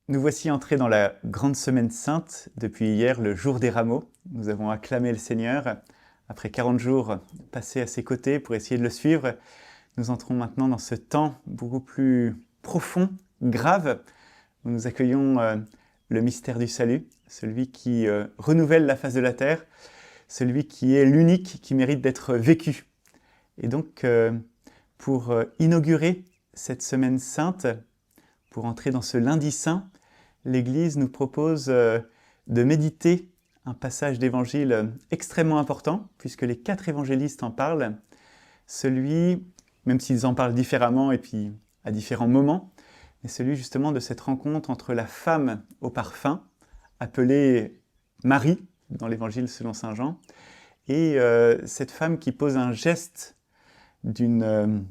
Nous voici entrés dans la grande semaine sainte, depuis hier, le jour des rameaux. Nous avons acclamé le Seigneur. Après 40 jours passés à ses côtés pour essayer de le suivre, nous entrons maintenant dans ce temps beaucoup plus profond, grave, où nous accueillons le mystère du salut, celui qui renouvelle la face de la terre, celui qui est l'unique qui mérite d'être vécu. Et donc, pour inaugurer cette semaine sainte, pour entrer dans ce lundi saint, l'Église nous propose de méditer un passage d'évangile extrêmement important, puisque les 4 évangélistes en parlent. Celui, même s'ils en parlent différemment et puis à différents moments, mais celui justement de cette rencontre entre la femme au parfum, appelée Marie, dans l'évangile selon saint Jean, et cette femme qui pose un geste d'une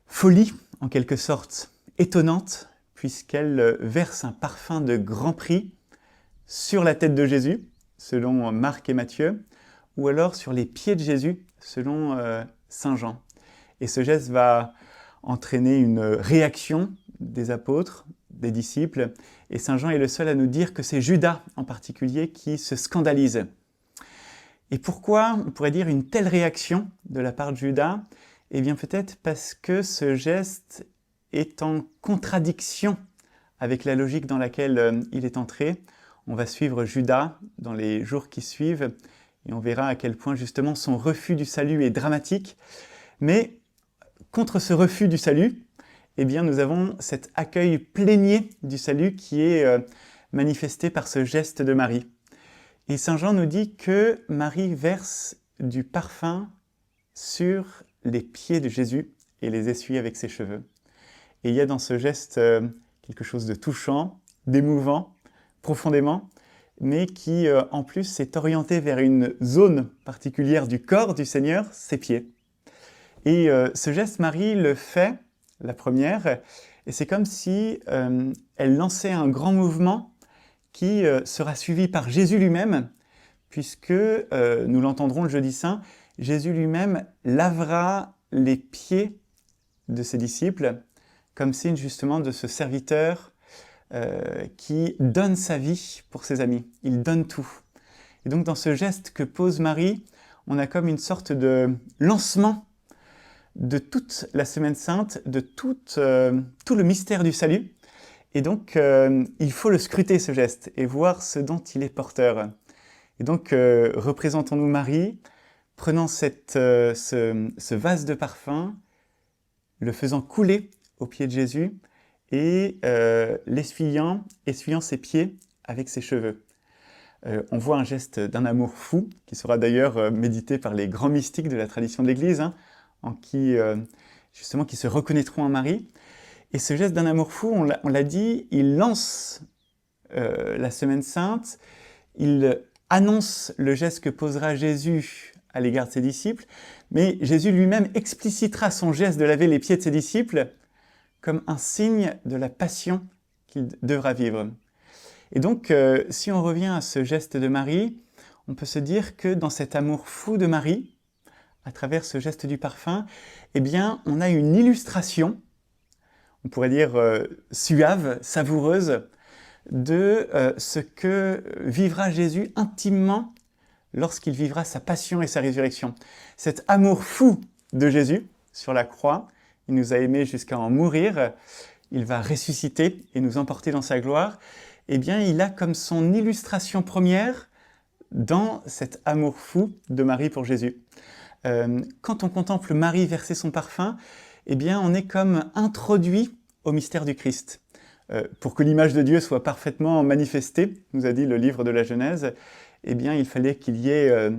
folie, en quelque sorte, étonnante, puisqu'elle verse un parfum de grand prix sur la tête de Jésus, selon Marc et Matthieu, ou alors sur les pieds de Jésus, selon saint Jean. Et ce geste va entraîner une réaction des apôtres, des disciples, et saint Jean est le seul à nous dire que c'est Judas en particulier qui se scandalise. Et pourquoi, on pourrait dire, une telle réaction de la part de Judas ? Eh bien peut-être parce que ce geste est en contradiction avec la logique dans laquelle il est entré. On va suivre Judas dans les jours qui suivent et on verra à quel point justement son refus du salut est dramatique. Mais contre ce refus du salut, eh bien nous avons cet accueil plénier du salut qui est manifesté par ce geste de Marie. Et saint Jean nous dit que Marie verse du parfum sur les pieds de Jésus et les essuie avec ses cheveux. Et il y a dans ce geste quelque chose de touchant, d'émouvant, profondément, mais qui en plus est orienté vers une zone particulière du corps du Seigneur, ses pieds. Et ce geste, Marie le fait, la première, et c'est comme si elle lançait un grand mouvement qui sera suivi par Jésus lui-même, puisque, nous l'entendrons le jeudi saint, Jésus lui-même lavera les pieds de ses disciples, comme signe justement de ce serviteur qui donne sa vie pour ses amis. Il donne tout. Et donc dans ce geste que pose Marie, on a comme une sorte de lancement de toute la Semaine Sainte, de tout le mystère du salut. Et donc il faut le scruter ce geste et voir ce dont il est porteur. Et donc représentons-nous Marie, prenant ce vase de parfum, le faisant couler aux pieds de Jésus et essuyant ses pieds avec ses cheveux. On voit un geste d'un amour fou, qui sera d'ailleurs médité par les grands mystiques de la tradition de l'Église, justement qui se reconnaîtront en Marie. Et ce geste d'un amour fou, on l'a dit, il lance la Semaine Sainte, il annonce le geste que posera Jésus à l'égard de ses disciples, mais Jésus lui-même explicitera son geste de laver les pieds de ses disciples comme un signe de la passion qu'il devra vivre. Et donc, si on revient à ce geste de Marie, on peut se dire que dans cet amour fou de Marie, à travers ce geste du parfum, eh bien, on a une illustration, on pourrait dire suave, savoureuse, de ce que vivra Jésus intimement lorsqu'il vivra sa passion et sa résurrection. Cet amour fou de Jésus sur la croix, il nous a aimés jusqu'à en mourir, il va ressusciter et nous emporter dans sa gloire, eh bien il a comme son illustration première dans cet amour fou de Marie pour Jésus. Quand on contemple Marie verser son parfum, eh bien on est comme introduit au mystère du Christ. Pour que l'image de Dieu soit parfaitement manifestée, nous a dit le livre de la Genèse, eh bien il fallait qu'il y ait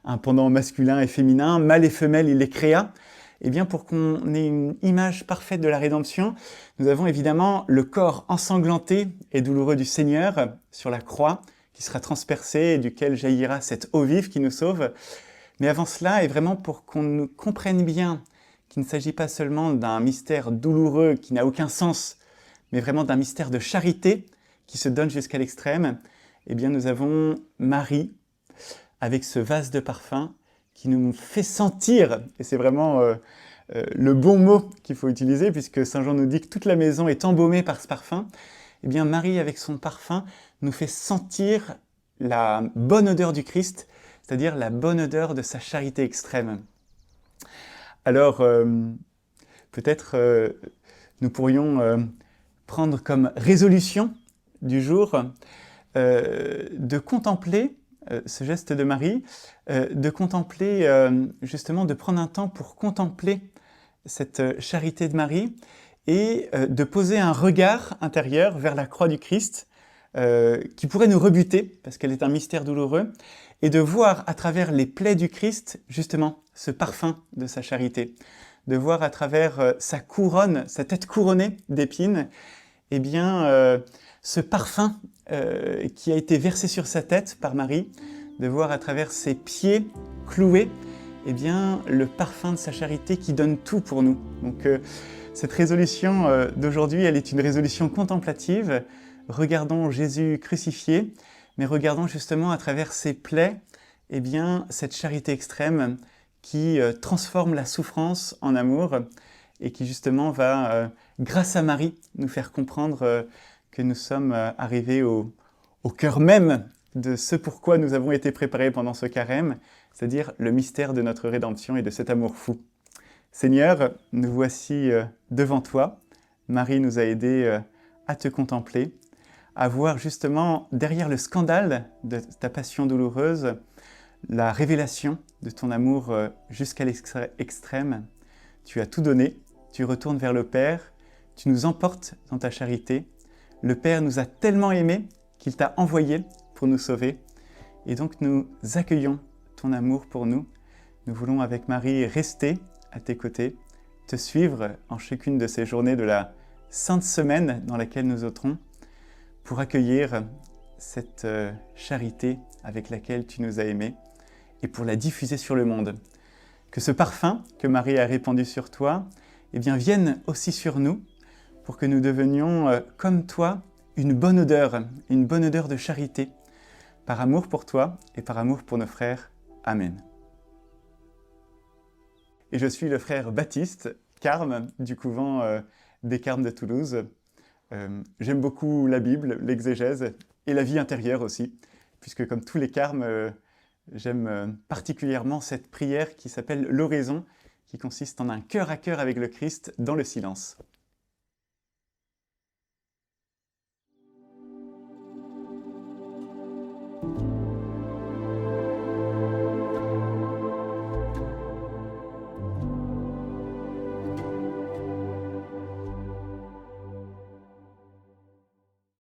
un pendant masculin et féminin, mâle et femelle, il les créa. Eh bien pour qu'on ait une image parfaite de la rédemption, nous avons évidemment le corps ensanglanté et douloureux du Seigneur sur la croix, qui sera transpercé et duquel jaillira cette eau vive qui nous sauve. Mais avant cela, et vraiment pour qu'on comprenne bien qu'il ne s'agit pas seulement d'un mystère douloureux qui n'a aucun sens, mais vraiment d'un mystère de charité qui se donne jusqu'à l'extrême, eh bien nous avons Marie avec ce vase de parfum qui nous fait sentir, et c'est vraiment le bon mot qu'il faut utiliser, puisque saint Jean nous dit que toute la maison est embaumée par ce parfum, eh bien Marie, avec son parfum, nous fait sentir la bonne odeur du Christ, c'est-à-dire la bonne odeur de sa charité extrême. Alors, peut-être nous pourrions prendre comme résolution du jour de contempler ce geste de Marie, de contempler justement, de prendre un temps pour contempler cette charité de Marie et de poser un regard intérieur vers la croix du Christ qui pourrait nous rebuter parce qu'elle est un mystère douloureux et de voir à travers les plaies du Christ justement ce parfum de sa charité, de voir à travers sa couronne, sa tête couronnée d'épines, eh bien ce parfum qui a été versé sur sa tête par Marie, de voir à travers ses pieds cloués, eh bien, le parfum de sa charité qui donne tout pour nous. Donc cette résolution d'aujourd'hui, elle est une résolution contemplative. Regardons Jésus crucifié, mais regardons justement à travers ses plaies, eh bien, cette charité extrême qui transforme la souffrance en amour et qui justement va, grâce à Marie, nous faire comprendre que nous sommes arrivés au cœur même de ce pourquoi nous avons été préparés pendant ce carême, c'est-à-dire le mystère de notre rédemption et de cet amour fou. Seigneur, nous voici devant toi. Marie nous a aidés à te contempler, à voir justement derrière le scandale de ta passion douloureuse, la révélation de ton amour jusqu'à l'extrême. Tu as tout donné, tu retournes vers le Père, tu nous emportes dans ta charité. Le Père nous a tellement aimés qu'il t'a envoyé pour nous sauver. Et donc nous accueillons ton amour pour nous. Nous voulons avec Marie rester à tes côtés, te suivre en chacune de ces journées de la Sainte Semaine dans laquelle nous entrons, pour accueillir cette charité avec laquelle tu nous as aimés et pour la diffuser sur le monde. Que ce parfum que Marie a répandu sur toi, eh bien, vienne aussi sur nous, pour que nous devenions, comme toi, une bonne odeur de charité, par amour pour toi et par amour pour nos frères. Amen. Et je suis le frère Baptiste, carme, du couvent des Carmes de Toulouse. J'aime beaucoup la Bible, l'exégèse et la vie intérieure aussi, puisque comme tous les carmes, j'aime particulièrement cette prière qui s'appelle l'oraison, qui consiste en un cœur à cœur avec le Christ dans le silence.